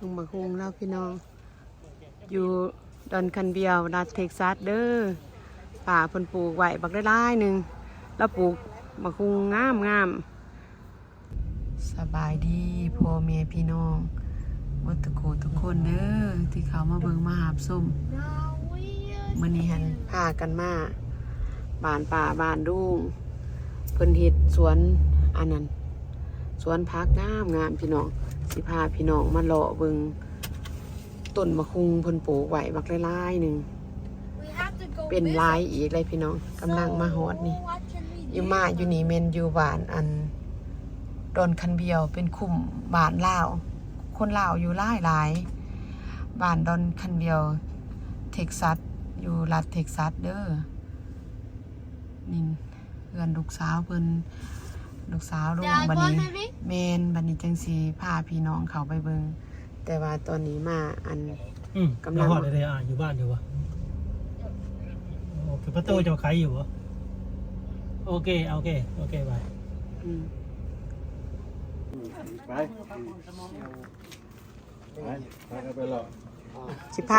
ลุงบักฮุงเล่าพี่น้องอยู่ดอนคันเบียวรัฐเท็กซัสเด้อป่าเพิ่นปลูกไว้บักได้หลายหนึ่งแล้วปลูกบักฮุงงามสบายดีพ่อแม่พี่น้องวัตโกทุกคนเด้อที่เขามาเบิ่งมาหาบส้มมื้อนี้หันพากันมาบ้านป่าบ้านดุงเพิ่นเฮ็ดสวนอันนั้นสวนพักงามพี่น้องสิพาพี่น้องมาเลาะเบิ่งต้นมะคุงเพิ่นปลูกไว้บักหลายๆหนึ่งเป็นลายอีกเลยพี่น้องกำลังมาฮอดนี่อยู่มาอยู่นี่เมนอยู่บ้านอันดอนคันเบียวเป็นคุ้มบ้านลาวคนลาวอยู่หลายบ้านดอนคันเบียวเท็กซัสอยู่รัฐเท็กซัสเด้อนี่เพื่อนลูกสาวเพิ่นลูกสาวลูกบัดนี้แม่นบัดนี้จังสิพาพี่น้องเขาไปเบิ่งแต่ว่าตอนนี้มาอันกำลังฮอดเลยอยู่บ้านอยู่วะโอเคประตูจะขายอยู่วะโอเคไปไปหรอสิพ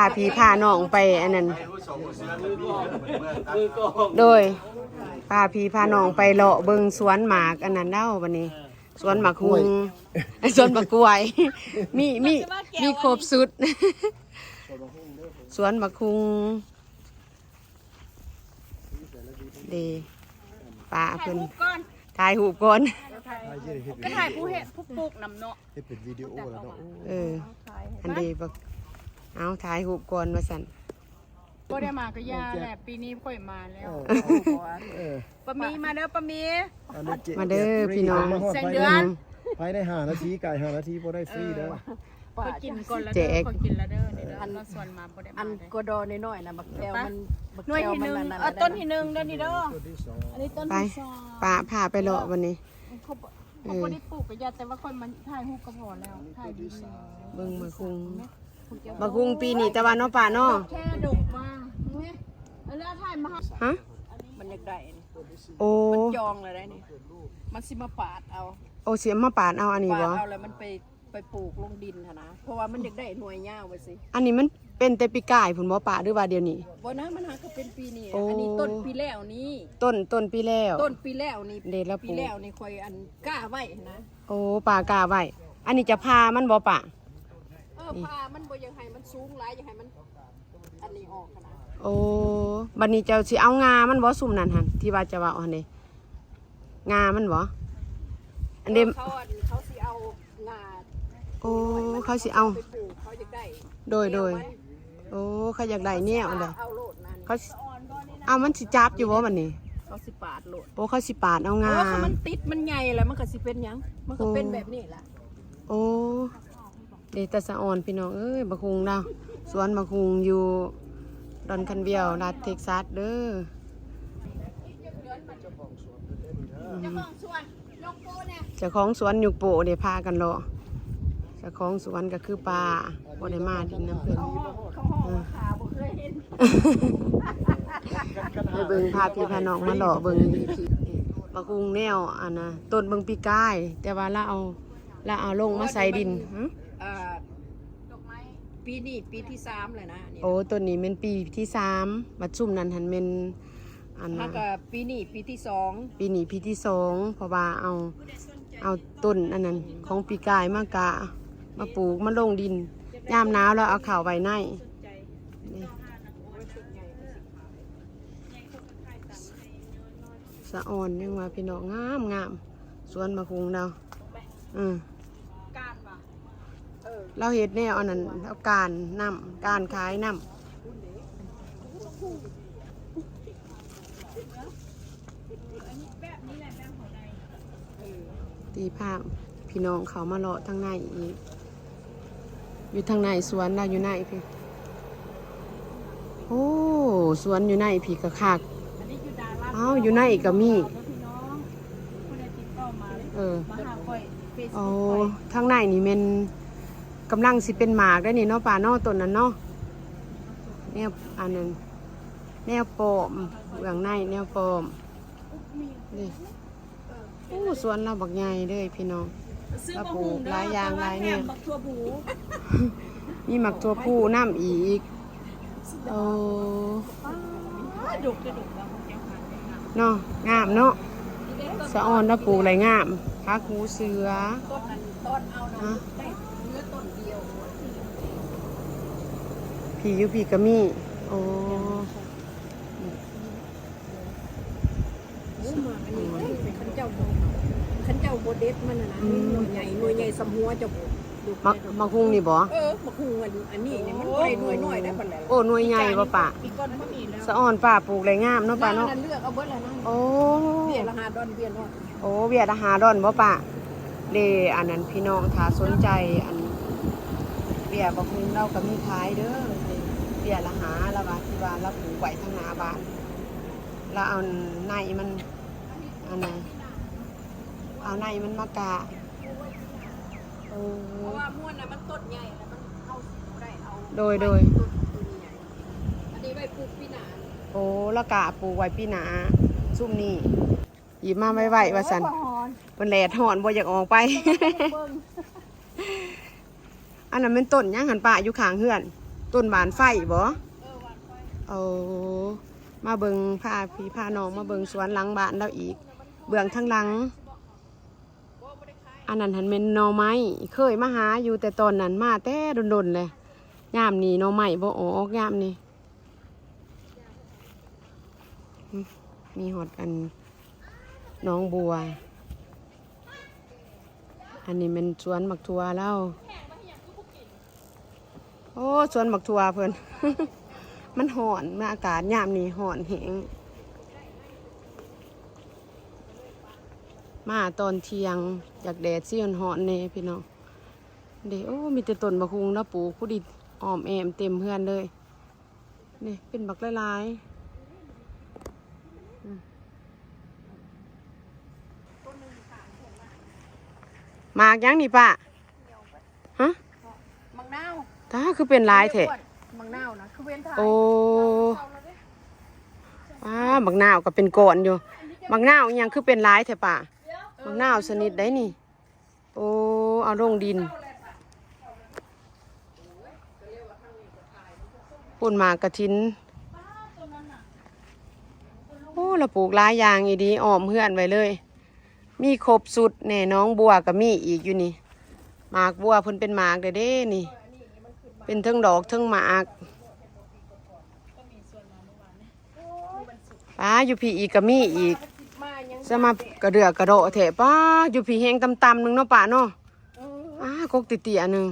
าพี่พาน้องไปอันนั้นโดยพาพี่พาน้องไปเลาะเบิ่งสวนหมากอันนั้นเด้าบัดนี้สวนหมากฮุงสวนหมากกล้วยมีครบสุดสวนหมากฮุงดีป้าเพิ่นถ่ายรูปก่อนก็ถ่ายผู้เห็ดผู้ปลูกนำเนาะให้เป็นวิดีโอแล้วเนาะอันดีบักเอาถ่ายรูปก่อนว่าซั่นก็ได้มาก็ยาแหละปีนี้ค่อยมาแล้วปะมีมาเด้อปะมีมาเด้อพี่น้องแสงเดือนภายใน5 นาทีไก่5 นาทีบ่ได้ฟรีเด้อไปกินก่อนแล้วเด้อคนกินแล้วเด้อเดี๋ยวอันมาส่วนมาบ่ได้มาอันกดอน้อยๆนะบักแก้วมันหน่วยที่1ต้นที่1เด้อนี่เด้ออันนี้ต้นที่2ป้าพาไปเลาะวันนี้เขาบ่ได้ปลูกก็ยาแต่ว่าคนมันถ่ายรูปก็พอแล้วถ่ายดีเบิ่งมะคุงปีนี้แต่ว่าเนาะป้าเนาะแค่ดกมาแล้วถ่ายมาฮะมันอยากได้นี่โอ้มันจองเลยได้นี่มันสิมาปาดเอาโอ้เสียมาปาดเอาอันนี้บ่เอาแล้วมันไปปลูกลงดินหั่นนะเพราะว่ามันอยากได้หน่วยยาวไว้สิอันนี้มันเป็นแต่ปีกายพุ่นบ่ป้าหรือว่าเดี๋ยวนี้บ่นะมันหาก็เป็นปีนี้อันนี้ต้นปีแล้วนี่ต้นปีแล้วต้นปีแล้วนี่ปีแล้วนี่ค่อยอันกล้าไว้นะโอ้ป้ากล้าไว้อันนี้จะพามันบ่ป้าพามันบ่ยังให้มันสูงหลายยังให้มันอันนี้ออกขนาดโอ้บัดนี้เจ้าสิเอางามันบ่ซุ่มนั่นหั่นที่ว่าจะว่าอันนี้งามันบ่อันนี้เขาสิเอางาโอ้เขาสิเอาเขาอยากได้โดยโอ้เขาอยากได้เนี่ยเอาเลยเอาโลดนั่นเขาเอามันสิจับอยู่บ่บัดนี้เขาสิปาดโลดโอ้เขาสิปาดเอางามันติดมันใหญ่แล้วมันก็สิเป็นหยังมันก็เป็นแบบนี้แหละโอ้เดตสะออนพี่น้องเอ้ยบักฮุงดาวสวนบักฮุงอยู่ดอนคันเบียวรัฐเท็กซัสเด้อเจ้าของสวนอยู่โปเดี๋ยวพากันรอเจ้าของสวนก็คือปลาบ่ได้มาดินน้ำเพิ่นไปเบิ่งพาพี่พาน้องมาหล่อเบิ่งบักฮุงแนวอันน่ะต้นเบิ่งปีกายแต่ว่าเราเอาลงมาใส่ดินปีนี้ปีที่3เลยนะโอ้ต้นนี้เป็นปีที่3บัดซุ่มนั้นหันเป็นอันนั้นก็ปีนี้ปีที่2ปีนี้ปีที่2เพราะว่าเอาต้นอันนั้นของปีกายมาปลูกมาลงดินยามหนาวแล้วเอาข้าวไว้ในสะอ่อนยังว่าพี่น้องงามสวนมะคุงเราเราเห็ดแนวอันนั้นแล้วการขายน้ำตีภาพพี่น้องเขามาเลาะทางในอีกอยู่ทางในสวนเราอยู่ในพี่โอ้สวนอยู่ในพี่กะคักอยู่ในก็มีโอ้ทางในนี่มันกำลังสิเป็นหมากได้นี่เนาะป่าเนาะต้นนั้นเนาะแนวอันนั้นแนวปอมเบื้องในแนวปอมนี่ โอ้สวนเราบักใหญ่เลยพี่น้องเราปลูกหลายอย่างหลายเนี่ย บักทั่วบู มีหมักตัวผู้น้ำอีกโอ้ ดุกแล้ว เนาะงามเนาะสะออนเราปลูกอะไรงามพักหูเสือ ต้นนั้นต้นเอานะได้เนื้อต้นเดียว ผีอยู่ผีกระมี่โอ้ มาอันนี้เป็นขันเจ้าโบเด็ดมันนะนี่หน่วยใหญ่สำหัวเจ้าดุ มักหุงนี่บ่ มะคุงอันนี้เนี่ยมันไปหน่วยได้ปันแล้ว โอ้หน่วยใหญ่บ่ป่ะ ปีก้อนมันมีแล้ว สะออนป่าปลูกอะไรงามเนาะป่ะเนาะ เลือกเอาเบิดแล้วนะ โอ้ เบี้ยละ5 ดอนเบี้ยน้อย โอ้เวียดอาหารดอนบ่ป่ะเดอันนั้นพี่น้องถ้าสนใจอันเบียบักหุงเราก็มีขายเด้อเบียละหาแล้วว่าที่ว่าเราปลูกไว้ทางหน้าบ้านแล้วเอาในมันอันไหนเอาในมันมากะโอ้ เพราะว่าม้วนน่ะมันต้นใหญ่แล้วมันเอาได้เอา โดย ต้นใหญ่อันนี้ไว้ปลูกปีหน้า โอ้แล้วกะปลูกไว้ปีหน้าซุ่มนี่หยิบมาไว้ว่าซั่นเพิ่นแลดฮ้อนบ่อยากออกไป อันนั้นเป็นต้นหยังหันป่าอยู่ข้างเฮือน ต้นหวานไฟบ่เอามาเบิ่งพาพี่พาน้องมาเบิ่งสวนหลังบ้านเราอีก เบื้องทางหลัง อันนั้นหันเป็นหน่อไม้เคยมาหาอยู่แต่ตอนนั้นมาแต่ดนๆเลยยามนี้หน่อไม้บ่ออกยามนี้มีหอดอันน้องบัว อันนี้เป็นสวนหมักทัวแล้วโอ้สวนหมักทัวเพิ่น มันห่อนอากาศยามนี้ห่อนแหงมาตอนเที่ยงอยากแดดซี่ห่อนๆเน่พี่น้องเดี๋ยวโอ้มีแต่ต้นบักฮุงแล้วปลูกผู้ดิอ้อมแอมเต็มเพื่อนเลยนี่เป็นบักหลายๆหมากยังนี่ป้าฮะ มังนาว ตาคือเป็นลายแท้ มังนาวนะคือเว้นถ่าย โอ้บักนาวก็เป็นก้อนอยู่บักนาวอิหยังคือเป็นลายแท้ป่ะบักนาวชนิดได้นี่โอ้เอาลงดินปุ่นหมากกระทินโอ้เราปลูกหลายอย่างอีดีอ้อมเพื่อนไว้เลย มีครบสุดแน่น้องบัวก็มีอีกอยู่นี่หมากบัวเพิ่นเป็นหมากเด้นี่เป็นทั้งดอกทั้งหมากป้าอยู่พี่อีกก็มีอีกสมากระเดือกกระโดดเถอะป้าอยู่พี่แห้งตำๆหนึงเนาะป้าเนาะกกติๆอันหนึง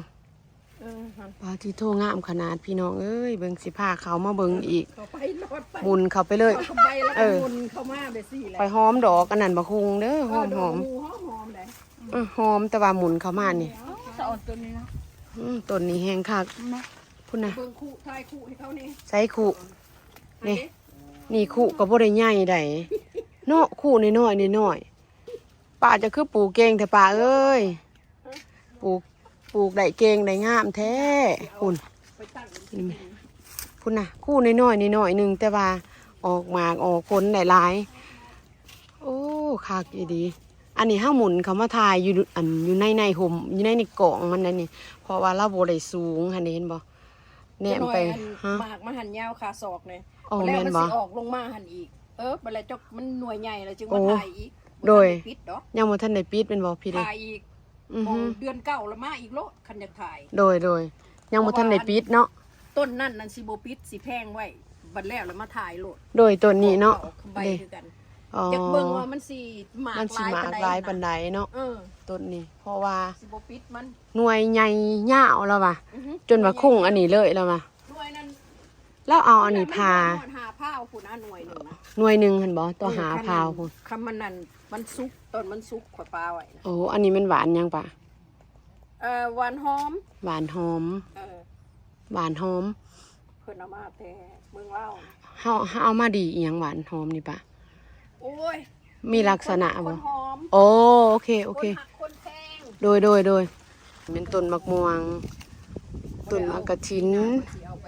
ป้าที่โทงามขนาดพี่น้องเอ้ยเบิ่งสิพาเขามาเบิ่งอีก เขาไปรถไป หมุนเขาไปเลย เขาไปแล้วก็มุนเข้ามาไปสิแหละ ไปหอมดอกอันนั้นบักฮุงเด้อหอม ห ห อ อ ม ม หอมเลย หอมแต่ว่าหมุนเข้ามานี่ สะออนตัวนี้นะ ต้นนี้แห้งคักพุ่นน่ะ เบิ่งคู่ทายคู่ให้เขานี่ ใส่ขู่นี่นี่ขู่ก็บ่ได้ใหญ่ใดเนาะขู่น้อยๆน้อยๆป้าจะคือปลูกเก่งแต่ป้าเอ้ยปลูกได้เก่งได้งามแท้พุ่น ไปตั้ง นี่แม่พุ่นน่ะคู่น้อยๆน้อยๆหนึงแต่ว่าออกหมากออกผลได้หลายโอ้คักอีดีอันนี้ห้าหมุนเขามาทายอยู่อันอยู่ในห่มอยู่ในกล่องมันนั่นนี่เพราะว่าเราบ่ได้สูงหันเห็นบ่แนมไปฮะ หมากมาหันยาวขาศอกเลย อ๋อ แล้ว แม่น มัน บ่ สิออกลงมาหันอีกบัดแล้วจกมันหน่วยใหญ่แล้วจึงมา โอ้ ถ่ายอีก โดย บ่ทันไปิดดอก ยังบ่ทันได้ปิดเป็นบ่พี่เด้ ถ่ายอีก อือ มอ ฮึ งเดือนเก้าแล้วมาอีกโลคันอยากถ่าย โดยยังบ่ทันได้ปิดเนาะ ต้นนั่นสิบ่ปิดสิแพงไว้บัดแล้วแล้วมาถ่ายโลด โดยตัวนี้เนาะ ใบ เด้ คือกัน อ๋อ อยากเบิ่งว่ามันสิหมาก มันสิหมากหลายปานใดเนาะ เออ ต้นนี้ เพราะว่า สิบ่ปิดมัน หน่วยใหญ่ยาวแล้วว่ะ อือฮึ จนว่าคุ้งอันนี้เลยแล้วว่ะ หน่วยนั้น แล้วเอาอันนี้พา หาผ้าเอาพุ่นหน่วยหนึงนะ หน่วยหนึงหั่นบ่ตัวหาพาวพุ่น คำมันนั่นมันสุกต้นมันสุกข่อยปลาไว้นะ โอ้อันนี้มันหวานยังปะ หวานหอม หวานหอม หวานหอม เพิ่นเอามาแต่เมืองเล่าวนะ เฮาเอามาดีอีหยังหวานหอมนี่ปะ โอ้ย มีลักษณะ ค บ่ นหอม โอ้โอเคโอเค นหักคนแพง โดยเป็นต้นมะม่วงต้นมะกระถิน สิเอาไป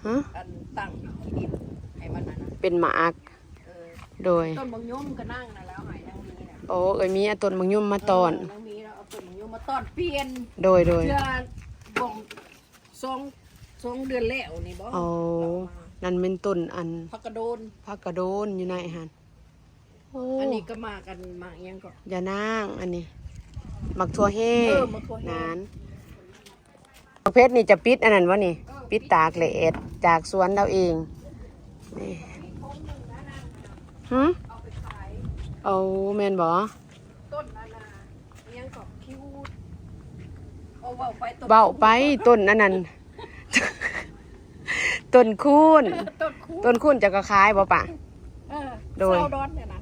ฮะ อันตั้งที่ดินให้มันนั่นนะ เป็นหมาก เออ โดย ต้นบางยมก็นั่งนะแล้วหายนั่งนี้นะ โอ้เอ้ยมีเอาต้นมังยุ่มมาตอน น้องมีเราเอาต้นมะยมมาตอนเปลี่ยน โดย เพื่อบ่งสองเดือนแล้วนี่บ่ โอ้นั่นเป็นต้นอัน ผักกระโดน ผักกระโดนอยู่ในหันโอ้ อันนี้ก็มากันมาอิหยังก็ ยานางอันนี้หมักทั่วแห้ หมักถั่วแห้ นานประเภทนี่จะปิดอันนั้นวะนี่ปิดตากแหลดจากสวนเราเองนี่เอาแม่นบ่ ต้นนานาอิหยังก็คิวเอาเว้าไปต้น เบาไปต้นอันนั้น ต้นคูน ต้นคูณ ต้นคูนจะก็ขายบ่ปะ โดย เศร้าดอนเนี่ยนะ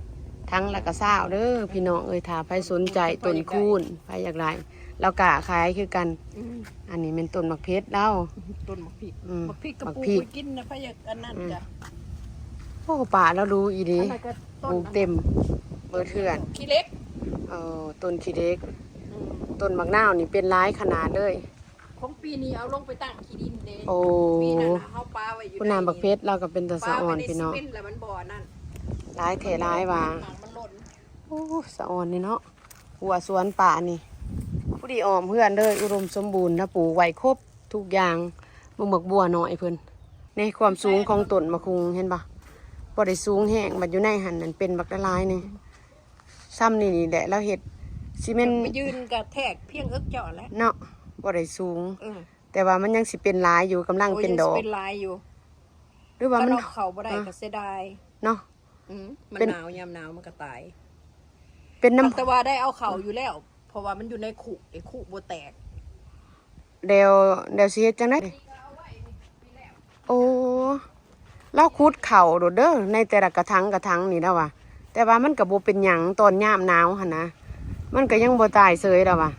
ทั้งละก็เศร้าเด้อพี่น้องเอ้ยถ้าใครสนใจต้นคูนไปอยากไรเรากะขายคือกัน อันนี้เป็นต้นมะเพชรเล่า ต้นมะพริก อืม มะพริกกระ มะ ปู พริก ไปกินนะพะอยากอันนั้นจ้ะ โอ้ป่าเรารู้อีดี อันนั้นก็ ป ต้น ลูกเต็มเบอร์เถื่อน ขี้เล็ก ต้นขี้เล็กต้นมะนาวนี่เป็นร้ายขนาดเลย ของปีนี้เอาลงไปตั้งขี้ดินเด้ โอ้ ปีนั้นน่ะเฮาปลาไว้อยู่ คุณนามบักเพชรเราก็เป็นตา ป สะ ลา อ่อ ไว้ น ใน พี่ ซี น้อง เมนต์แล้วมันบ่อนั่น ร้ายแท้ร้ายว่า หางมันหล่น โอ้สะอ่อนนี่เนาะหัวสวนป่านี่ผู้ดีออมเพื่อนเลยอุดมสมบูรณ์นะปลูกไว้ครบทุกอย่างมึงบักบัวหน่อยเพิ่นในความสูงของต้นมะคุงเห็นปะบ่ได้สูงแห้งบัดอยู่ในหันนั่นเป็นบักละลายนี่ซ้ำนี่แหละแล้วเฮ็ดซีเมนต์ ไปยืนกระแทกเพียงเอิกเจาะแล้ว เนาะบ่ได้สูง เออ แต่ว่ามันยังสิเป็นหลายอยู่กำลังเป็นดอก โยยังเป็นลายอยู่ หรือว่า ถ้า มัน เราเข้าบ่ได้ก็เสียดาย เนาะ มัน เป็น หนาวยามหนาวมันก็ตาย เป็นน้ำ แต่ว่าได้เอาเข่าอยู่แล้ว เพราะว่ามันอยู่ในขุไอ้ขุบ่แตก เดี๋ยวสิเฮ็ดจังได๋โอ้เราขุดเข่าโดดเด้อในแต่ละกระถางนี่แล้วว่ะแต่ว่ามันก็บ่เป็นหยังตอนยามหนาวหั่นนะมันก็ยังบ่ตายเสยแล้วว่ะ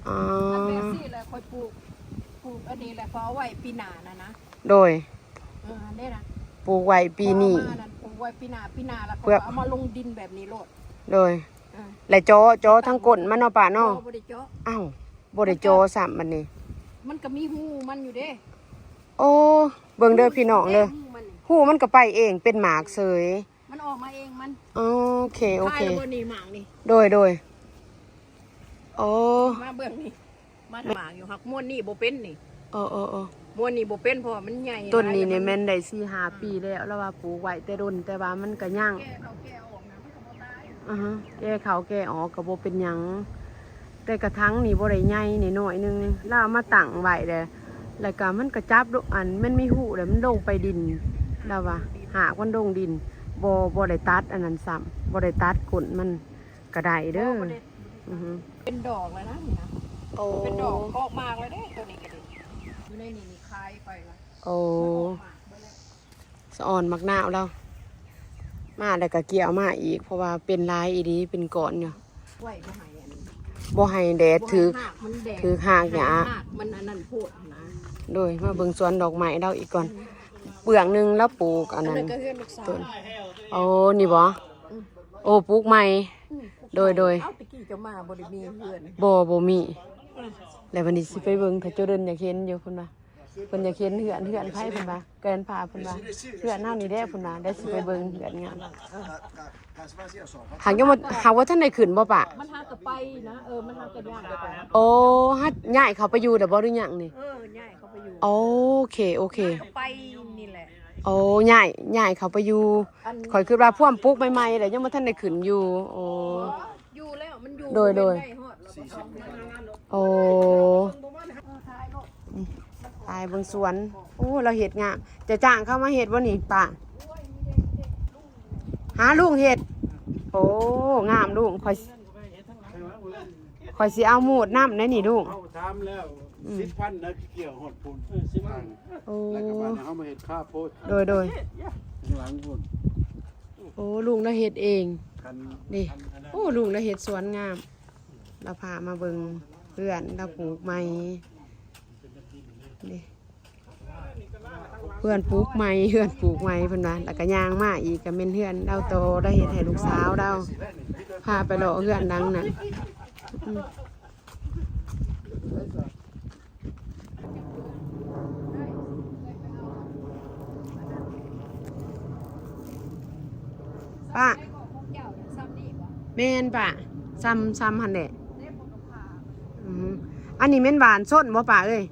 อ๋อ อันแบบนี้แหละค่อยปลูกอันนี้แหละเพราะเอาไว้ปีหน้านะ โดย อันนี้นะ ปลูกไว้ปีนี้ พอเอามานั่นปลูกไว้ปีหน้าแล้ว เพื่อ ก็เอามาลงดินแบบนี้โลด โดย เออ และโจทั้งก้นมันเนาะป่าเนาะ บ่ได้เจาะ อ้าวบ่ได้โจซ้ำบัดนี้ มันก็มีหูมันอยู่เด้ โอ้เบิ่งเด้อพี่น้องเด้อ หูมันนี่ หูมันก็ไปเองเป็นหมากเสย มันออกมาเองมัน โอเคโอเค ตายแล้วบ่นี่หมากนี่ โดยโอ้ มาเบื้องนี่มาหมากอยู่หักม้วนนี่บ่เป็นนี่ โอ้ ม้วนนี่บ่เป็นเพราะว่ามันใหญ่ ต้นนี้เนี่ยแม่นได้4-5 ปีแล้วว่าปลูกไว้แต่ดนแต่ว่ามันก็ย่าง แก่เขาแก่ออกนะมันก็บ่ตาย แก่เขาแก่ออกก็บ่เป็นหยังแต่กระทั่งนี่บ่ได้ใหญ่นี่น้อยนึงแล้วเอามาตั้งไว้เด้อแล้วก็มันก็จับอันมันมีหูแล้วมันลงไปดินแล้วว่าหากมันลงดินบ่ได้ตัดอันนั้นซ้ำบ่ได้ตัดก้นมันก็ได้เด้อ บ่ได้ อือฮึ เป็นดอกแล้วนะนี่นะ โอ้ เป็นดอกออกมากเลยเด้ตัวนี้ก็ดีอยู่ในนี่คายไปละ โอ้สะอ่อนมักนาวแล้วมาแล้วก็เกี่ยวมาอีกเพราะว่าเป็นลายอีดีเป็นก้อนอยู่ ไว้บ่ให้อันนี้ บ่ให้แดดถือ บ่ให้หากมันแดง ถือหากหยา หากมันอันนั้นโพดนะ โดยมาเบิ่งสวนดอกไม้เราอีกก่อนเปลือกหนึงแล้วปลูกอันนั้น ก็เฮือนลูกสาว ต้นโอ้นี่บ่โอ้ปลูกใหม่ โดย เอ้าตะกี้จะมาบ่ได้มีเพื่อน บ่มีแล้ววันนี้สิไปเบิ่งถ้าเจ้าเดินอยากเห็นอยู่เพิ่นว่าเพิ่นอยากเห็นเหือนไผเพิ่นว่าเกินพาเพิ่นว่าเหือนเฮานี่แด้เพิ่นว่าได้สิไปเบิ่งเหือนงามหากยังบ่หากว่าท่านได้ขึ้นบ่ปะ มันหากะไปนะมันหากะยากไป โอ้ฮัดย้ายเขาไปอยู่แต่บ่หรือหยังนี่ ย้ายเขาไปอยู่ โอเค ก็ไปนี่แหละ โอ้ย้ายเขาไปอยู่ อัน ข่อยคิดว่าพ่วงปลูกใหม่ๆแล้วยังบ่ทันได้ขึ้นอยู่โอ้ อยู่แล้วมันอยู่ โดย ได้ฮอดแล้ว โอ้ตายเบิ่งสวนโอ้เราเฮ็ดงามจะจ้างเขามาเฮ็ดบ่นี่ป้าหาลุงเฮ็ดโอ้งามลุงข่อยสิเอาหมูดน้ำในนี่ลุง เขาถามแล้ว10,000นะเกี่ยวหดพุ่น โอ้ แล้วก็บ้านเขามาเฮ็ดข้าวโพด โดย ข้างหลังพุ่น โอ้ลุงเราเฮ็ดเอง คัน นี่โอ้ลุงเราเฮ็ดสวนงามเราพามาเบิ่งเพื่อนเราปลูกใหม่นี่เพื่อนปลูกใหม่เพื่อนปลูกใหม่เพิ่นว่าแล้วก็ย่างมาอีกก็แม่นเพื่อนเราโตได้เฮ็ดให้ลูกสาวเราพาไปเลาะเพื่อนดังน่ะอืมป้า แม่นป่ะซ้ำหั่นแหละอืออันนี้แม่นบานส้นบ่ป่ะเอ้ย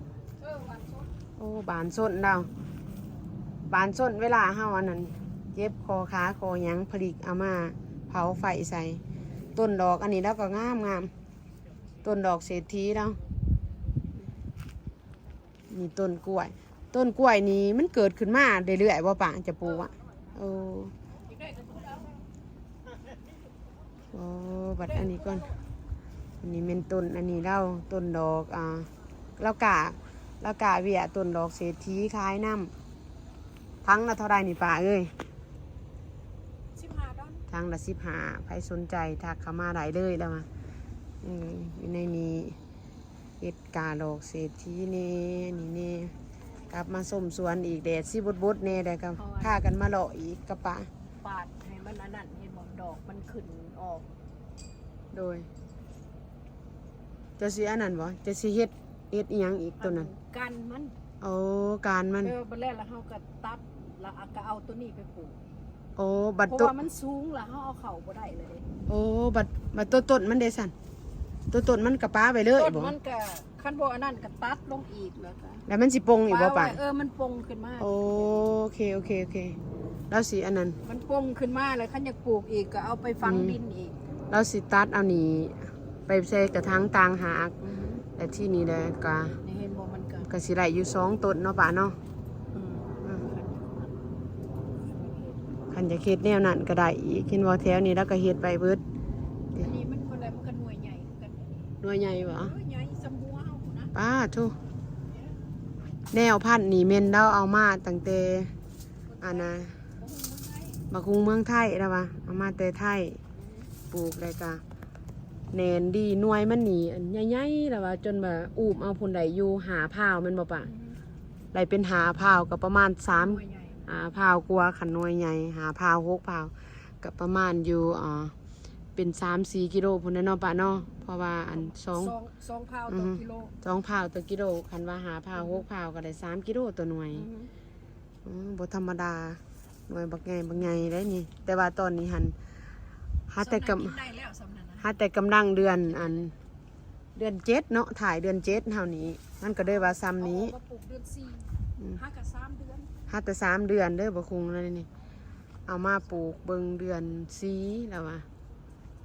โอ้บานส้นเราบานส้นเวลาเฮาอันนั้นเจ็บคอขาคอหยังผลิกเอามาเผาไฟใส่ต้นดอกอันนี้แล้วก็งามต้นดอกเศรษฐีเรานี่ต้นกล้วยนี้มันเกิดขึ้นมาเรื่อยๆบ่ป่ะจะปลูกอ่ะโอ้บัดอันนี้ก่อนอันนี้เป็นต้นอันนี้เล่าต้นดอกแล้วกาเวียต้นดอกเศรษฐีคล้ายน้ำทั้งละเท่าไรนี่ป่าเอ้ย15 ดอน ทั้งละ15ใครสนใจทักเข้ามาได้เลยแล้วมาอยู่ในนี้เฮ็ดกาดอกเศรษฐีนี่นี่กลับมาส้มสวนอีกแดดสิบดเนี่ยได้ก็พากันมาเลาะอีกกระป่า ปาดให้มันอันนั้นเห็นบ่ดอกมันขึ้นออก โดยจะสิอันนั้นบ่จะสิเฮ็ดอีหยังอีกตัวนั้น กันมัน โอ้การมัน บัดแรกแล้วเฮาก็ตัดแล้วก็เอาตัวนี้ไปปลูก โอ้บัด เพราะ ต้น ว่ามันสูงแล้วเฮาเอาเข้าบ่ได้เลย โอ้บัดตัวต้นมันเดซันตัวต้นมันกระป้าไปเลย ต้น บ่ มันก็คันบ่อันนั้นก็ตัดลงอีกแล้วก็ แล้วมันสิปงอีกบ่ป่ะ ไว้มันปงขึ้นมา โอเคแล้วสิอันนั้น มันปงขึ้นมาแล้วคันอยากปลูกอีกก็เอาไปฝังดินอีก แล้วสิตัดเอานี่ไปใส่กระถางต่างหากแต่ที่นี่แหละก็ นี่เห็นบ่มันก็ ก็สิได้อยู่2ต้นเนาะป่ะเนาะ อืม คันจะเฮ็ดแนวนั้นก็ได้อีกเห็นบ่แถวนี้แล้วก็เฮ็ดไปเบิด อันนี้มันคนอะไรมันก็หน่วยใหญ่กัน หน่วยใหญ่บ่ ใหญ่สำหัวเฮานะ ป้าทุแนวพันธุ์นี่แม่นเราเอามาตั้งแต่อันน่ะบักคุงเมืองไทยแล้วว่าเอามาแต่ไทยปลูกได้ก็แหนนดีหน่วยมันนี่อันใหญ่ๆแล้วว่าจนแบบอูมเอาพุ่นใดอยู่หาพาวแม่นบ่ป่ะได้เป็นหาพาวก็ประมาณ3 หน่วยใหญ่ หาพาวกลัวขันหน่วยใหญ่หาพาว6 พาวก็ประมาณอยู่เป็น 3-4 กิโลพุ่นน่ะเนาะป่ะเนาะเพราะว่าอันสองพาวต่อกิโล 2พาวต่อกิโลคันว่าหาพาว6 พาวก็ได้3 กิโลต่อหน่วยบ่ธรรมดาหน่วยบักใหญ่ได้นี่แต่ว่าตอนนี้หันหาแต่กำ ได้แล้วสำนั้นนะ หาแต่กำลังเดือน7เนาะถ่ายเดือน7เท่านี้มันก็ได้ว่าซ้ำนี้ เอามาปลูกเดือน4 5 กับ 3 เดือน หาแต่3 เดือนเด้อบ่คุงแล้วนี่เอามาปลูกเบิ่งเดือน4แล้วว่า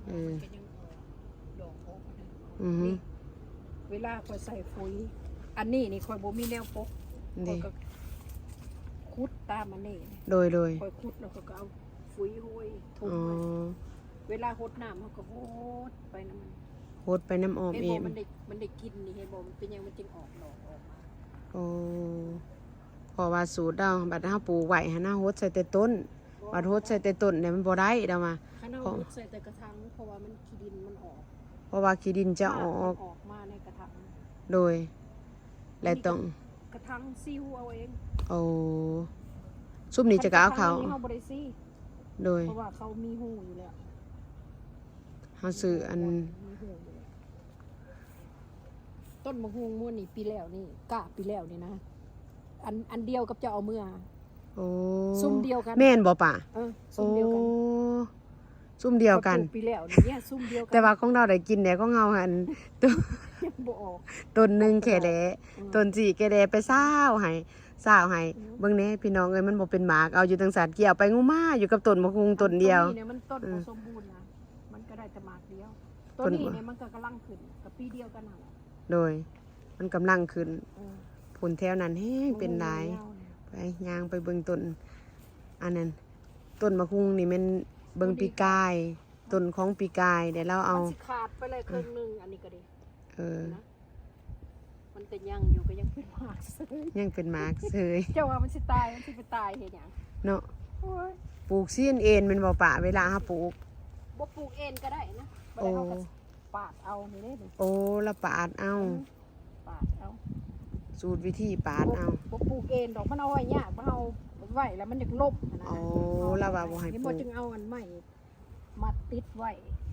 มันก็ยังดอกออกมาได้ อือฮึ เวลาค่อยใส่ปุ๋ยอันนี้นี่ค่อยบ่มีแนวปกค่อยก็ขุดตามอันนี้ โดย ค่อยขุดแล้วก็เอาปุ๋ยโหยทุ่ม อ๋อ ไว้เวลาหดน้ำเขาก็โหดไปน้ำมัน โหดไปน้ำออม เห็น เอ บ่ ม มันได้กินนี่เห็นบ่มันเป็นหยังมันจึงออกดอกออกมา โอ้เพอว่าสูตรเราบัดเฮาปลูกไว้หั่นนะโหดใส่แต่ต้นบัดโหดใส่แต่ต้นเนี่ยมันบ่ได้ดอกมา คันเอาหดใส่แต่กระถางเพราะว่ามันขี้ดินมันออก เพราะว่าขี้ดินจะออก ออกมาในกระถาง โดย และต้อง กระถางซิวเอาเอง โอ้ซุปนี้จะก็เอาเขา คันกระถงนี้เฮาบ่ได้ซิ โดย เพราะว่าเขามีหูอยู่แล้ว เฮาซื้ออัน มีหูอยู่แล้วต้นมะฮวงม่วนนี่ปีแล้วนี่กะปีแล้วนี่นะอันเดียวกับจะเอาเมื่อ โอ้ ซุ่มเดียวกัน แม่นบ่ป่ะ ซุ่ โอ้ มเดียวกัน ซุ่มเดียวกัน ปลูปีแล้วนี่เนี่ยซุ่มเดียวกัน แต่ว่าของเราได้กินแล้วก็เงาหันตัว ยังบ่ออก ต้นหนึงแค่แลต้น4แค่แลไปซ่าวให้เบิ่งแหน่พี่น้องเอ้ยมันบ่เป็นหมากเอาอยู่จังสันเกี่ยวไปงูมาอยู่กับต้นมะฮุงต้นเดียว ต้นนี้เนี่ยมันต้นบ่สมบูรณ์นะมันก็ได้แต่หมากเดียวต้นนี้เนี่ยมันก็กำลังขึ้นกับปีเดียวกันนั่นแหละ โดย มันกำลังขึ้น เออ ผลแถวนั้นแห้งเป็นหลาย ไปย่างไปเบิ่งต้นอันนั้นต้นมะฮุงนี่แมันเบิ่งปีกายต้นของปีกายเดี๋ยวเราเอา มันสิขาดไปเลยครึ่งหนึงอันนี้ก็ดี เออ นะมันแต่ยังอยู่ก็ยังเป็นหมากเสย ยังเป็นหมากเสย เจ้าว่ามันสิตายมันสิไปตายเฮ็ดหยัง เนาะ โอ้ย ปลูกซีนเอ็นเป็นบ่ป่าเวลาเฮาปลูก บ่ปลูกเองก็ได้นะบ่ได้เอาก็ปาดเอานี่เด้นี่ โอ้ละปาดเอา ปาดเอา สูตรวิธีปาดเอา บ่ปลูกเองดอกมันเอาไว้ยากบ่เอาไว้แล้วมันจะล่มนะ โอ้ละว่าบ่ให้ นี่ ป บ่ ลูก จึงเอาอันใหม่มัดติดไว้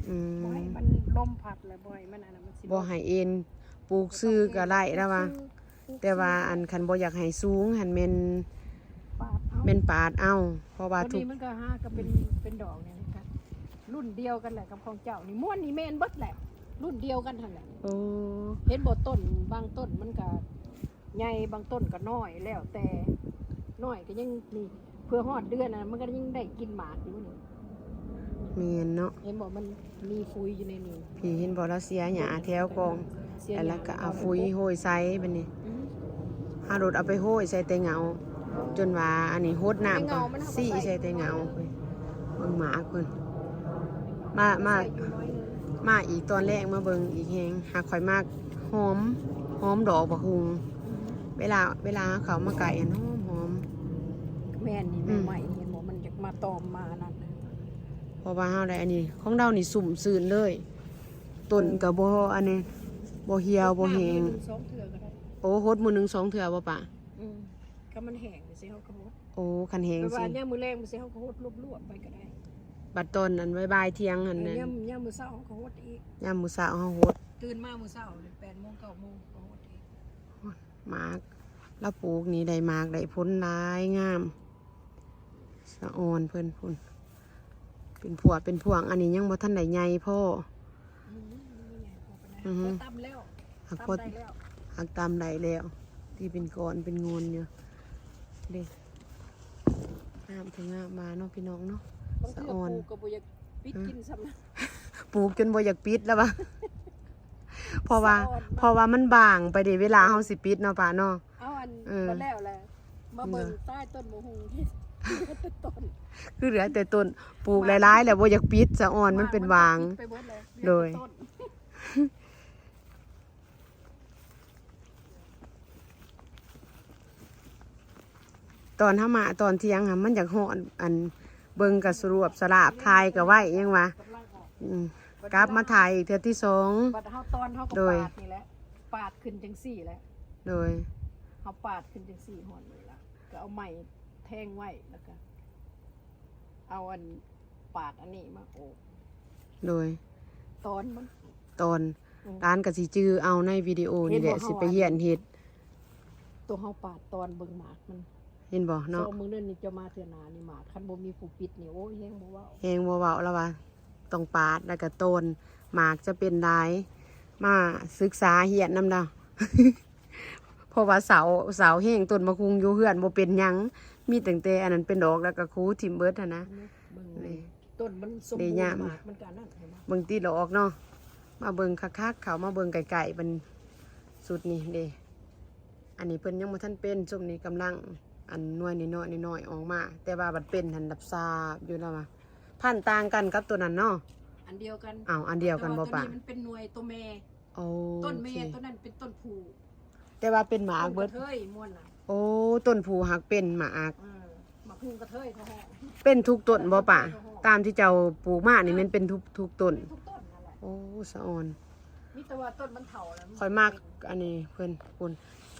อื บ่ให้ ม มันลมพัดแล้วบ่ให้มันอันนั้นมันสิ บ่ให้เอ็นปลูกซื้อก็ได้แล้วว่า แต่ว่าอันคันบ่อยากให้สูงหันแม่น ปาดเอา แม่นปาดเอา เพราะว่า ตัว ทุก นี้มันก็หาก็เป็นดอกเนี่ยนะครับ รุ่นเดียวกันแหละกับของเจ้านี่ม้วนนี่แม่นเบิดแหละรุ่นเดียวกันหั่นแหละ โอ้ เห็นบ่ต้นบางต้นมันก็ใหญ่บางต้นก็น้อยแล้วแต่น้อยก็ยังนี่เพื่อฮอดเดือนน่ะมันก็ยังได้กินหมากอยู่นี่ แม่นเนาะ เห็นบ่มันมีฟุยอยู่ในนี้ พี่เห็นบ่เราเสียหญ้าแถวกอง เสีย แล้วก็เอาฟุ้ยโหยใส่บัดนี้ อืม หารถเอาไปโหยใส่แต่เหงา จนว่าอันนี้โหดน้ำก็ซี่ใส่แต่เหงาเพิ่นเบิ่งหมาเพิ่นมา ใส่อยู่น้อยนึง มาอีกตอนแรกมาเบิ่งอีกแฮงหากข่อยมากหอมดอกบักฮุงเวลาเขามาไก่อันหอม แม่นนี่ใหม่ๆเห็นบ่มันจะมาตอมมานั่นน่ะ เพราะว่าเฮาได้อันนี้ของเรานี่สุ่มซื่นเลยต้นก็บ่อันนี้บ่เหี่ยวบ่แห้ง น้ำ1-2เทื่อก็ได้ โอ้โหดมื้อหนึง2เทื่อบ่ปะ อืมก็มันแห้งไปสิเฮาก็ฮด โอ้คันแห้ง ไป สิ ว่าย่ามมื้อแรงไปสิเฮาก็ฮดรวบๆไปก็ได้ บัดตอนนั้นบ่ายๆเที่ยงหั่นนั่น ย่ามมื้อเช้าเฮาก็ฮดอีก ยามมื้อเช้าเฮาโหด ตื่นมามื้อเช้าเลย8:00 9:00ก็ฮดอีก หมากแล้วปลูกนี่ได้หมากได้ผลหลายงามสะออนเพิ่นพุ่นเป็นพวงอันนี้ยังบ่ทันได้ใหญ่พ่อ อือฮึ ตำแล้ว หัก ตำ พอ ได้แล้ว หักตามได้แล้ว ที่เป็นก้อนเป็นงนอยู่เด็กงามถึงงามมาเนาะพี่น้องเนาะ บาง สะ ที ออน ปูก็บ่อยากปิดกินซ้ำนะ ปลูกจนบ่อยากปิดแล้วปะ เพราะว่ามันบางไปเดี๋ยวเวลาเฮาสิปิดเนาะป่าเนาะ เอาอัน เออ บ่แล้วแหละมาเบิ่งใต้ต้นมะฮุงที่ต้น คือเหลือแต่ต้นปลูกหลายๆแล้วบ่อยากปิดสะออนมันเป็นวาง ไปเบิดเลย โดย ต้น ตอนเฮามาตอนเที่ยงค่ะมันอยากฮ้อนอันเบิ่งกับสรวบสลาบทายก็ไว้ยังวะ กำลังออก อืมกลับมาถ่ายอีกเทื่อที่สอง บัดเฮาตอนเฮาก็ โดย ปาดนี่แหละปาดขึ้นจังซี่แหละ โดย เฮาปาดขึ้นจังซี่หอนเลยล่ะก็เอาไม้แทงไว้แล้วก็เอาอันปาดอันนี้มาโอบ โดย ตอนมัน ตอน อืม ร้านก็สิจื้อเอาในวิดีโอนี่แหละ เห็นบ่ สิไปเฮียนเฮ็ด ตัวเฮาปาดตอนเบิ่งหมากมัน เห็นบ่ โซ เนาะ มึงเดินนี่จะมาเทื่อหนานี่หมากคันบ่มีผู้ปิดนี่โอ้ยแฮงบ่เว้า แฮงบ่เว้าแล้วว่าต้องปาดแล้วก็ต้นหมากจะเป็นหลายมาศึกษาเฮียนนำดา เพราะว่าเสาแห้งต้นมะคุงอยู่เฮือนบ่เป็นหยังมีตั้งแต่อันนั้นเป็นดอกแล้วก็คูทิ่มเบิดหั่นนะ เบิ่ง นี่ ต้นมันสม ดี บูร ยาม ณ์หมากมันก็นั่นเห็นไหม เบิ่งติดดอกเนาะมาเบิ่งคักๆเขามาเบิ่งไกลๆมันสุดนี่เด้อันนี้เพิ่นยังบ่ทันเป็นซุมนี้กำลังอันน้อยน้อยๆออกมา แต่ว่าบัดเป็นหันดับซาบอยู่แล้วว่าพันธุ์ต่างกันกับตัวนั้นเนาะ อันเดียวกัน อ้าวอันเดียวกันบ่ แต่ ปะ ว่าตัวนี้มันเป็นหน่วยตัวแม่ โอ้ ต้นแม่ โอเค ตัวนั้นเป็นต้นผู แต่ว่าเป็นหมาก ต้น เบิ ก ด ระเทยม่วนน่ะ โอ้ต้นผูหักเป็นหมาก หมากฮูกระเทยเขาห้อง เป็นทุกต้นบ่ปะตามที่เจ้าปลูกมานี่มันเป็นทุกต้น ทุกต้นนั่นแหละ โอ้สะออน มีแต่ว่าต้นมันเฒ่าแล้ว ค่อยมากอันนี้เพิ่นคุณ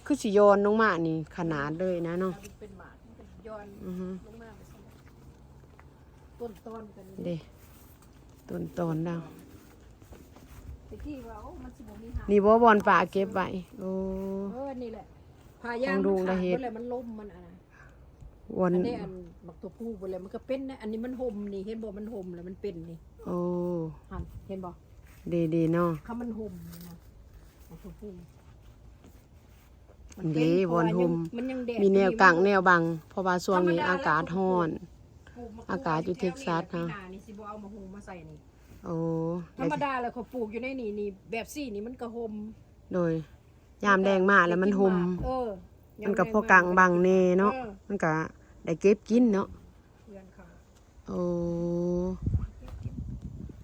คือสิโยนลงมานี่ขนาดเลยนะเนาะ มันเป็นหมากมันก็ย้อน อือฮึ ลงมาไปซั่นต้นตอนกันนี่ เด้ต้นตอนดาว ตะกี้ว่าโอ้มันสิบ่มีหาง นี่บ่บอนป่าเก็บไว้โอ้ นี่แหละพายาง ของลุง มัน ละ ขาด เฮ็ด เบิดเลยมันล้มมันอ่ะนะ วัน อันนี้อันบักตัวผู้ไปเลยมันก็เป็นนะอันนี้มันห่มนี่เห็นบ่มันห่มแล้วมันเป็นนี่ โอ้ หันเห็นบ่ ดีๆเนาะ ถ้ามันห่มนี่นะบักตัวผู้ เด้บอนห่ม มันยังแดด มีแนวกลาง อยู่ แนวบัง เพราะว่าช่วงนี้อากาศร้อน ปลูมะ อากาศอยู่เท็กซัส นะ นะ นี่สิบ่เอามาห่มมาใส่นี่ โอ้ ธรรมดาแล้วเขาปลูกอยู่ในนี่แบบซี่นี่มันก็ห่ม โดย ยามแดงมาแล้วมันห่ม เออ มันก็พอกลางบังแน่เนาะ ออ มันก็ได้เก็บกินเนาะ เพื่อนเขา โอ้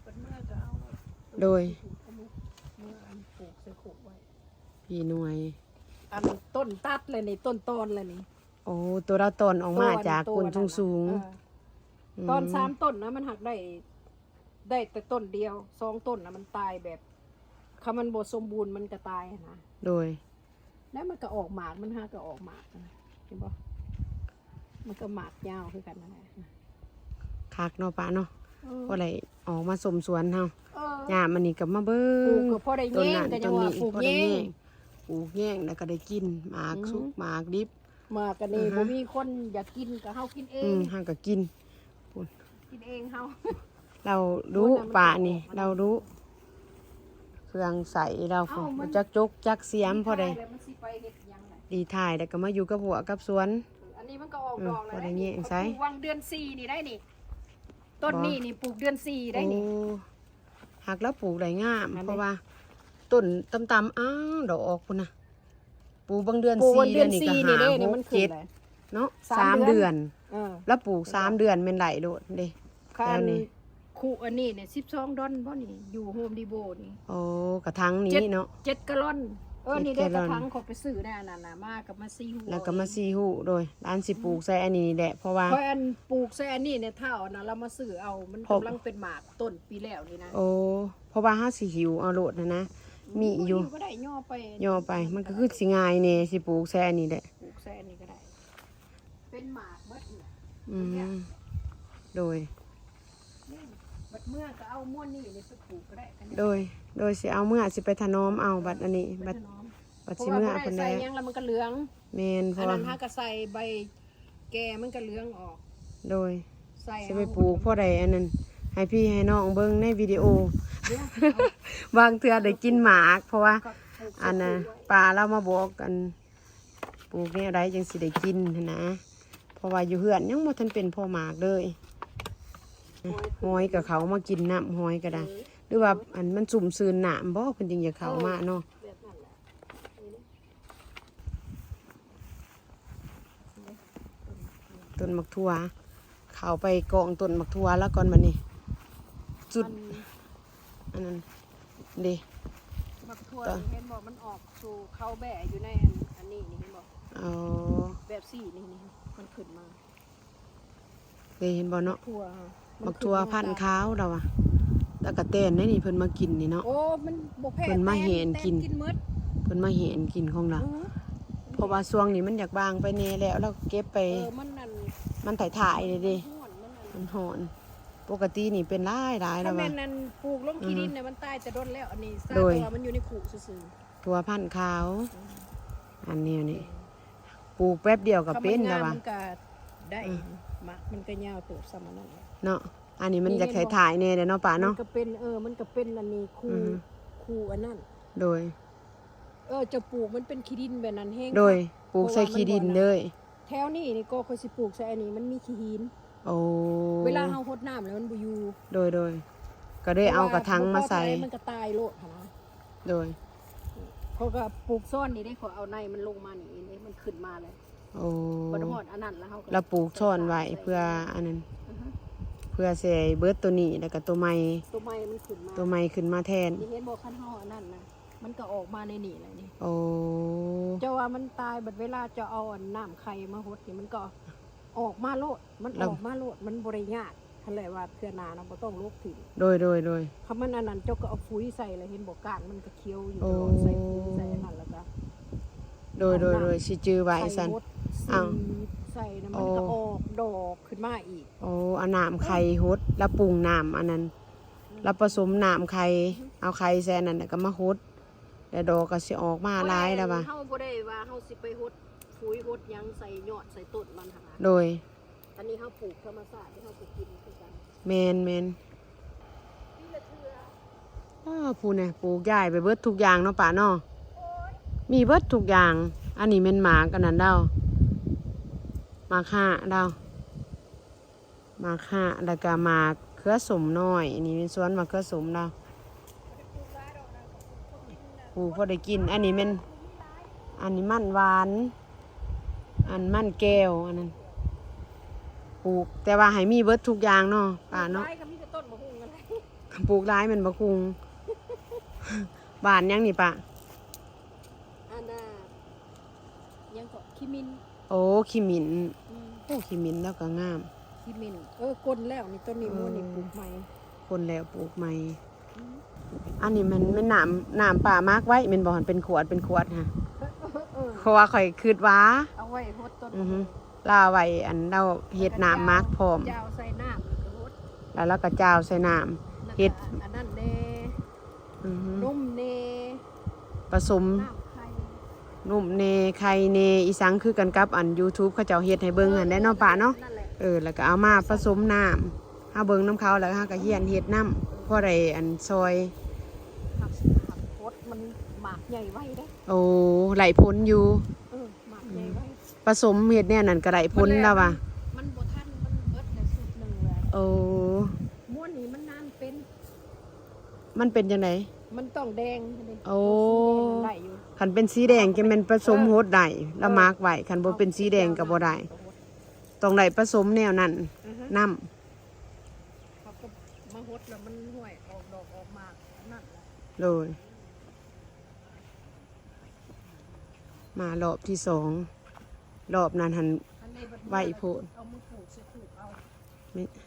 เปิดเมื่อก็เอา โดย เมื่ออันปลูกใส่ขุไว้ พี่หน่วย อันต้นตัดเลยนี่ต้นตอนเลยนี่ โอ้ ตัวเราตอนออกมาจากก้นสูง เออตอน3ต้นนะมันหักได้แต่ต้นเดียว2ต้นนะมันตายแบบคำมันบ่สมบูรณ์มันก็ตายนะ โดย แล้วมันก็ออกหมากมันหาก็ออกหมากนะเห็นบ่มันก็หมากยาวคือกันนั่นแหละ คักเนาะป้าเนาะ เออ พอได้ออกมาสมสวนเฮา เออ หญ้ามันนี่ก็มาเบิ่ ปลูก ง ก็พอได้ ต้น แย่ง นั้น ก็ยั ต้ ง น ว่า นี้ ปลูก พอได้ แย่ แย่ ง งปลูกแย่งแล้วก็ได้กินหมาก อือฮึ สุกหมากดิบ หมากกันนี่ อือฮะ บ่มีคนอยากกินก็เฮากินเอ อื ง มเฮาก็กิน กินเองเฮา เรารู้ป่านี่เรารู้เครื่องใส่เราฟูจักจกจักเสียมพอได้ แล้วมันสิไปเฮ็ดหยังไง ดีถ่ายแล้วก็มาอยู่กับหัวกับสวน อันนี้มันก็ออกดอกแล้ว พอได้เงี้ยใส่ ปลูกวังเดือน4นี่ได้นี่ต้นนี้นี่ปลูกเดือน4ได้นี่ โอ้หักแล้วปลูกได้งาม อันนี้ เพราะว่าต้นตำๆอ้าวดอกออกพุ่นนะปลูกบางเดือน ปลูก 4 วัน เดื เดื อ อน น นี่ก็ 4นี่ หา เด้นี่ ห มัน ก ขึ้ เจ็ น ด เลย เนาะ สาม 3 เดื เดือ อน น แล้วปลูก3 เดือนเป็นไหลโดดเด้ คั แล้ว น นี่ คู่อันนี้เนี่ย12 ดอนบ่นี่อยู่โฮมดีโบนี่ โอ้กระทังนี้เนาะ 7 กะลอนนี่ได้ 7 ก กะ ระ ลอน ถังเขาไปซื้อได้อันนั้นน่ะมากับมาซีหัว แล้วก็มาซีหูโดยร้านสิปลูกใส่อันนี้นี่แหละเพราะว่า เพราะอันปลูกใส่อันนี้เนี่ยเท่านะเรามาซื้อเอามัน เพราะ กำลังเป็นหมากต้นปีแล้วนี่นะ โอ้เพราะว่าห้าสิหิวเอาโลดนะมีอยู่ ก็ได้ย่อไป ย่อไปมันก็คือสิง่ายเนี่ยสิปลูกแซ่นี่แหละ ปลูกใส่อันนี้ก็ได้ เป็นหมากเบิดนี่ อืมโดย นี่บัดเมื่อก็เอาม้วนนี่ไปปลูกก็ได้กัน โดยสิเอาเมื่อสิไปถนอมเอาบัดอันนี้บัด เพราะ สิ ว่า เมื่อ บ่ได้ เพิ่น ใส่ แล้ว หยังแล้วมันก็เหลือง แม่นเพ อัน ราะ นั้ ว่าน ถ้าก็ใส่ใบแก่มันก็เหลืองออก โดย ใส่ สิไปปลูกพ่อใดอันนั้นให้พี่ให้น้องเบิ่งในวิดีโอ เดี๋ยว บางเทื่อได้กินหมาก เพราะว่า ก็ปลูก อันน่ะป้าเรามาบอกกันปลูกเนี่ยได้จังสิได้กินหั้นนะเพราะว่าอยู่เฮือนยังบ่ทันเป็นพ่อหมากเลยหอยกับเขามากินน้ำหอยก็ได้ หรือว่าอันมันสุ่มซืนน้ำบ่เพิ่นจึงอยากเข้ามาเนาะ แบบนั้นแหละ ต้นมักทั่วเข้าไปกองต้นมักทั่วแล้วก่อนบัดนี้จุด มัน อันนั้นเด้ มักทั่ว ต่อ นี่เห็นบอกมันออกสู่เข้าแบะอยู่ในอันนี้นี่เห็นบอก เอา แบบสี่นี่มันขึ้นมา ได้เห็นบ่เนาะ ทั่ว มักทั่วพันธุ์ขาวเราอะแล้วก็เต้นได้นี่เพิ่นมากินนี่เนาะ โอ้มันบกแพ้ เพิ่นมาเห็นกิน กินหมด เพิ่นมาเห็นกินของเราเพราะว่าช่วงนี้มันอยากบางไปแน่แล้วเราเก็บไป มันนั่น มันถ่ายๆเลยเดิ ม่วนมันนั่น มันหอนปกตินี่เป็นหลายแล้ ถ้าว แม่ ว่ะ นนั่นปลูกลงที่ดินเนี่ยมันตายแต่โดนแล้วอันนี้ทราบ โดย ว่ามันอยู่ในขู่ซื่อ ตัวพันธุ์ขาว อันนี้นี่ปลูกแป๊บเดียว ๆ ก็เป็นแล้วว่ะ มันก็ได้มะมันก็ยาวเติบซ้ำอันนั้นแหละ เนาะอันนี้มันอยากถ่ายๆแน่เด้อเนาะป่า มั เนาะ นก็เป็นมันก็เป็นอันนี้คู่ อือฮึ คู่อันนั้น โดย จะปลูกมันเป็นขี้ดินแบบนั้นแห้ง โดยปลูกใส่ขี้ดินเลย แถวนี้นี่ก็ค่อยสิปลูกใส่อันนี้มันมีขี้หิน โอ้ เวลาเฮารดน้ำแล้วมันบ่อยู่ โดยก็ได้เอากระถางมาใส่ เพระว่มันก็ตายโลดหั่นนะ โดย เขาก็ปลูกซ่อนนี่ได้เขาเอาในมันลงมานี่มันขึ้นมาเลย โอ้ บ่ได้ฮอดอันนั้นแล้วเฮาก็ เราปลูกซ่อนไว้เพื่ออันนั้น อือฮึ เพื่อใส่เบิดตัวนี้แล้วก็ตัวใหม่ ตัวไม้มันขึ้นมา ตัวใหม่ขึ้นมาแทน นี่เห็นบ่คันเฮาอันนั้นนะมันก็ออกมาในนี่แหละนี่ โอ้ เจ้าว่ามันตายบัดเวลาจะเอาอันน้ำไข่มาหดนี่มันก็ออกมาโลดมันออกมาโลดมันบ่ได้ยากคั่นแหละว่าเทื่อหน้าเราบ่ต้องลกถิ่น โดย คำมันอันนั้นเจ้าก็เอาปุ๋ยใส่เลยเห็นบอกการมันก็เคี้ยวอยู่ โอ้ ตลอดใส่ปุ๋ยใส่อันนั้นแล้วก็ โดยสิจื้อไว้ซั่น ใส่มด อ้าว ใส่นะ โอ้ มันก็ออกดอกขึ้นมาอีก โอ้เอาน้ำไข่ฮดแล้วปรุงน้ำอันนั้นแล้วผสมน้ำไข่เอาไข่แซ่นั่นน่ะก็มาฮดแล้วดอกก็สิออกมาหลายแล้วว่ะ เฮาบ่ได้ว่าเฮาสิไปหดปุ๋ยหดหยังใส่ยอดใส่ต้นมันหั่นน่ะ โดย อันนี้เฮาปลูกธรรมชาติที่เฮาไปกินคือกัน แมนผู้เนี่ยปลูกย้ายไปเบิดทุกอย่างเนาะป่าเนาะมีเบิดทุกอย่าง อันนี้แม่นหมากอันนั้นเดาหมากห่าเดาหมากห่าแล้วก็หมากเครือสมน้อยอันนี้เป็นสวนหมากเครือสมเดาปลูกพอได้กิน อันนี้เป็นอันนี้มันหวาน อันมันแก้วอันนั้นปลูกแต่ว่าให้มีเบิดทุกอย่างเนาะป่าเนาะ ไม้ก็มีแต่ต้นมะฮุ่งอะไร ปลูกร้ายมันบะคุง บ้านยังนี่ปะ อันน่ะยังก็ขี้มิน โอ้ขี้หมิน อืม โอ้ขี้หมินแล้วก็งาม ขี้มินกลแล้วนี่ต้นนี้ม้วนนี่ปลูกใหม่ คนแล้วปลูกใหม่ อันนี้มันน้ำป่ามากไว้มันบอกเป็นขวดฮะเพราะว่าข่อยคืดว่า เอาไว้หดต้น อือฮึลาไว้อันเราเฮ็ดน้ำมากพร้อม เจ้าใส่น้ำแล้วก็หด แล้วเราก็เจ้าใส่น้ำเฮ็ด อันนั้นเน่ อือฮึ นุ่มเน่ ผสม น้ำไข่ นุ่มเนไข่เนอีสังคือกันกับอัน YouTube เขาเจ้าเฮ็ดให้เบิ่งหั่นได้เนาะป่าเนาะ นั่นแหละ แล้วก็เอามาผสมน้ เฮาเบิ่งน้ำเขาแล้วเฮาก็เฮียนเฮ็ดน้ำพอได้อันซอย หักโคตรมันหมากใหญ่ไว้ได้ โอ้ไหลพ้นอยู่ หมากใหญ่ไว้ ผสมเฮ็ดเนี่ยนั่นก็ไหลพ้นแล้วว่ะ มันบ่ทันมันเบิดในสุดหนึ่งเลย โอ้ ม้วนนี้มันนานเป็น มันเป็นจังได มันต้องแดงเลย โอ้ มันได้อยู่ คันเป็นสีแดงจะแม่นผสมโฮดได้แล้วมาร์กไว้คันบ่เป็นสีแดงก็บ่ได้ต้องได้ผสมแนวนั้นน้ำ เขาก็มาหดแล้วมันห่วยออกดอกออกหมากนั่นแหละ เลยมารอบที่สองรอบนั้นหัน อันนี้บัด ไหวโพด เอามือปลูกสิปลูกเอา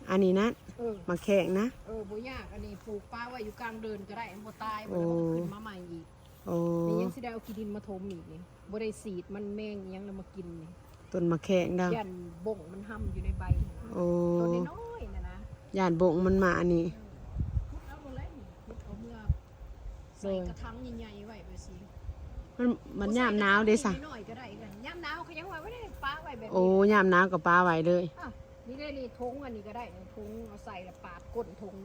อันนี้นะ เออ มาแข่งนะ บ่ยากอันนี้ปลูกป้าไว้อยู่กลางเดินก็ได้บ่ตาย โอ้ บ่ต้องขึ้นมาใหม่อีก โอ้ นี่ยังสิได้เอาขี้ดินมาถมอีกนี่บ่ได้สีดมันแมงอิหยังแล้วมากินนี่ ต้นมาแข่งดาว ยันบ่งมันห่ำอยู่ในใบ โอ้ ตัวน้อยๆนะ ย่านบงมันมาอันนี้ พุดเอาบ่เลยนี่พุดเอาเมื่อใส่กระถางใหญ่ๆไว้ไปสิ มันยามหนาวเด้ซะ น้อยๆก็ได้กันยามหนาวเขายังไว้ไว้ได้ป้าไว้แบบนี้ โอ้ยามหนาวกับปลาไว้เลย อ่ะนี่ได้นี่ทงอันนี้ก็ได้ทงเอาใส่แล้วปาดก้นทง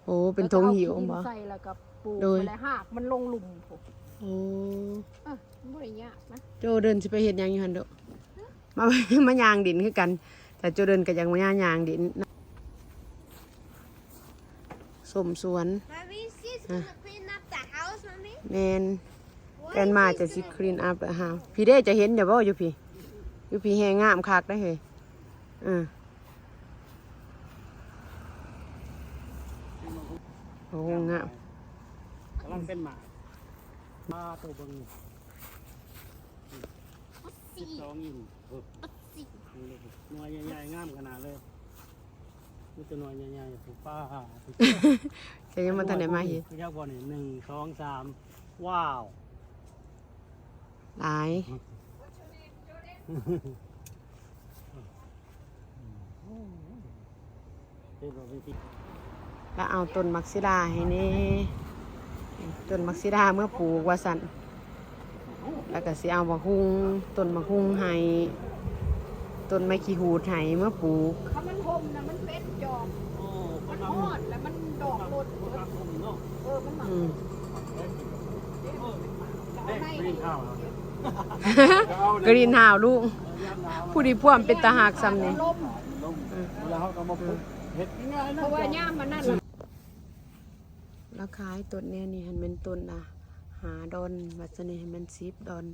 โอ้เป็นทงหิว แล้วก็ บ่ เอาขี้ดินใส่แล้วก็ปลูก โดย ไปแล้วหากมันลงหลุมผม โอ้ มันบ่ได้ยากนะ โจเดินสิไปเฮ็ดหยังอยู่หั่นเด้อมา มายางดินคือกัน แต่โจเดินก็ยังมายางดินนะสมสวน Mommy, she's gonna clean up the house, Mommy. แมนแกนมาจะสิคลีนอัพแล้วฮะพี่เด้จะเห็นอย่าบ่อยู่พี่อยู่พี่แหงงามคักได้เฮ้ยโอ้งาม กำลังเป็นหมามาตัวเบิ่ง12อินหน่วยใหญ่ๆงามขนาดเลยมีแต่หน่วยใหญ่ๆผูกป้า จะยังมันทันได้มาเห็น พยักบอลนี่1 2 3ว้าว หลายแล้วเอาต้นมักซิดาให้นี่ต้นมักซิดาเมื่อปลูกว่าสันแล้วก็สิเอามะฮุงต้นมะฮุงให้ต้นไม้ขี้หูดให้เมื่อปลูก ถ้ามันห่มนะมันเป็นจอกมันทอดแล้วมันดอกหมดมันหมัก อืม เอาใน ไม่ข้าว กรีนหาวลูกผู้ดีพ่วมเป็นตาหักซ้ำนี่ ล่ม เวลาเขาก็มาปลูกเฮ็ด เพราะว่าย่ามมันนั่น แล้วขายต้นเนี้ยนี่หันเป็นต้นละ5 ดอนวัดนี้ให้มัน10 ดอน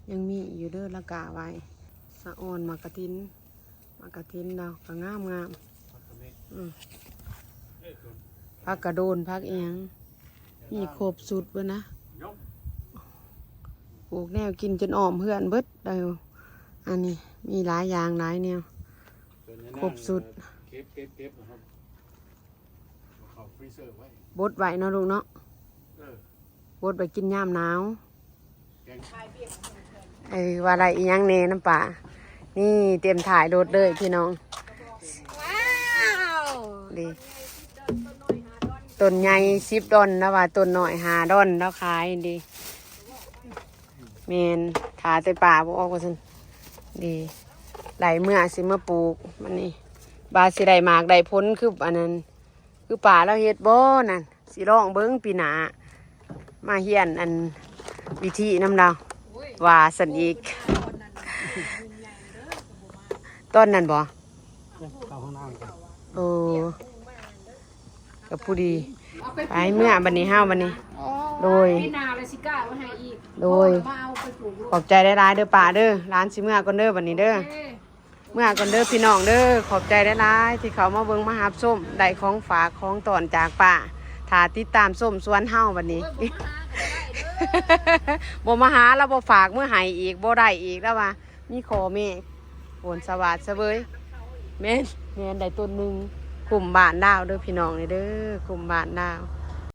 ยังมีอยู่เด้อละกาไว้สะออนมากระทินเราก็งามพักกระโดนพักเอียงมีครบสุดเว้ยนะปลูกแนวกินจนอ้อมเพื่อนเบิดเดียวอันนี้มีหลายอย่างหลายแนว ครบสุด เก็บนะครับเขาฟรีเซอร์ไว้ บดไว้เนาะลูกเนาะ เออบ ดไว้กินยามหนาว แกง ว่าอะไรอีหยังเนน้ำป่านี่เตรียมถ่ายรถเลยพี่น้อง Wow. ดีต้นใหญ่10 ดอนนะว่าต้นน้อย5 ดอนแล้วขายดีเมนถาแต่ป่าบ่ออกว่าซั่นดีไหลเมื่อสิเมื่อปลูกมันนี่บาสิได้หมากได้ผลคืออันนั้นคือป่าเราเฮ็ดบ่นั่นสิลองเบิ่งปีหน้ามาเฮียนอันวิธีนำเราว่าสันอีกต้นนั้นบ่ เข้าห้องน้ำกัน โอ้กับผู้ดีไปเมื่อบันนี้ห้าวบันนี้ โดย พี่นาเลยสิก้ามาให้อีก โดย มาเอาไปปลูกลูก ขอบใจได้ร้ายๆเด้อป่าเด้อร้านสิเมื่อก่อนเด้อบันนี้เด้อเมื่อก่อนเด้อพี่น้องเด้อขอบใจได้ร้ายๆที่เขามาเบิ่งมาหาส้มได้ของฝากของตอนจากป่าถ้าติดตามส้มสวนเฮาบันนี้ บ่มาหาแล้วบ่ฝากเมื่อให้อีกบ่ได้อีกแล้วว่ามีขอแม่โอนสวัสดิ์เสวยแม่นได้ต้นหนึงกลุ่มบ้านดาวเด้อพี่น้องนี่เด้อกลุ่มบ้านดาว